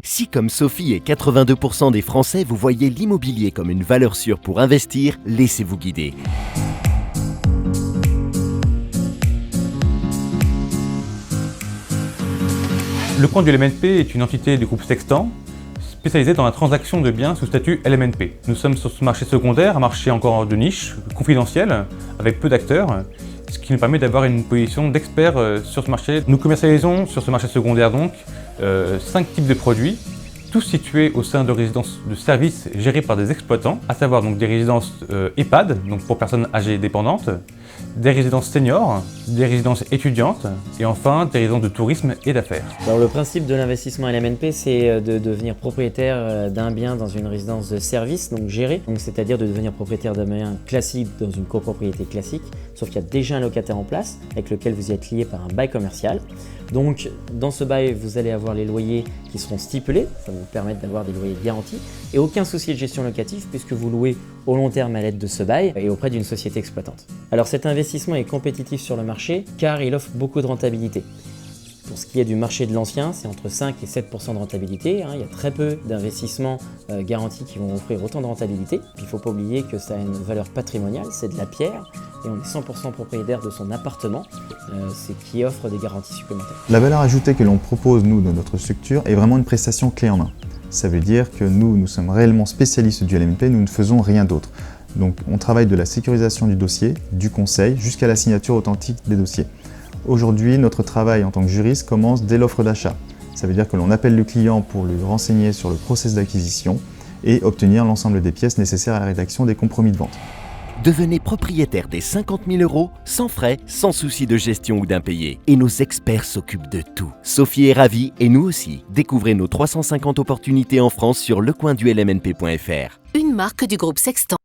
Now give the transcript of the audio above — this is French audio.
Si comme Sophie et 82% des Français, vous voyez l'immobilier comme une valeur sûre pour investir, laissez-vous guider. Le compte du LMNP est une entité du groupe Sextant, spécialisée dans la transaction de biens sous statut LMNP. Nous sommes sur ce marché secondaire, un marché encore de niche, confidentiel, avec peu d'acteurs, ce qui nous permet d'avoir une position d'expert sur ce marché. Nous commercialisons sur ce marché secondaire donc 5 types de produits, tous situés au sein de résidences de services gérées par des exploitants, à savoir donc des résidences EHPAD, donc pour personnes âgées et dépendantes, des résidences seniors, des résidences étudiantes et enfin des résidences de tourisme et d'affaires. Alors, le principe de l'investissement LMNP, c'est de devenir propriétaire d'un bien dans une résidence de service, donc gérée, c'est-à-dire de devenir propriétaire d'un bien classique dans une copropriété classique, sauf qu'il y a déjà un locataire en place avec lequel vous y êtes lié par un bail commercial. Donc dans ce bail, vous allez avoir les loyers qui seront stipulés, ça va vous permettre d'avoir des loyers garantis et aucun souci de gestion locative puisque vous louez au long terme à l'aide de ce bail et auprès d'une société exploitante. Alors cet investissement est compétitif sur le marché car il offre beaucoup de rentabilité. Pour ce qui est du marché de l'ancien, c'est entre 5 et 7% de rentabilité. Il y a très peu d'investissements garantis qui vont offrir autant de rentabilité. Puis il ne faut pas oublier que ça a une valeur patrimoniale, c'est de la pierre et on est 100% propriétaire de son appartement, ce qui offre des garanties supplémentaires. La valeur ajoutée que l'on propose, nous, de notre structure, est vraiment une prestation clé en main. Ça veut dire que nous sommes réellement spécialistes du LMNP, nous ne faisons rien d'autre. Donc on travaille de la sécurisation du dossier, du conseil, jusqu'à la signature authentique des dossiers. Aujourd'hui, notre travail en tant que juriste commence dès l'offre d'achat. Ça veut dire que l'on appelle le client pour lui renseigner sur le process d'acquisition et obtenir l'ensemble des pièces nécessaires à la rédaction des compromis de vente. Devenez propriétaire des 50 000 €, sans frais, sans souci de gestion ou d'impayé. Et nos experts s'occupent de tout. Sophie est ravie et nous aussi. Découvrez nos 350 opportunités en France sur lecoindulmnp.fr. Une marque du groupe Sextant.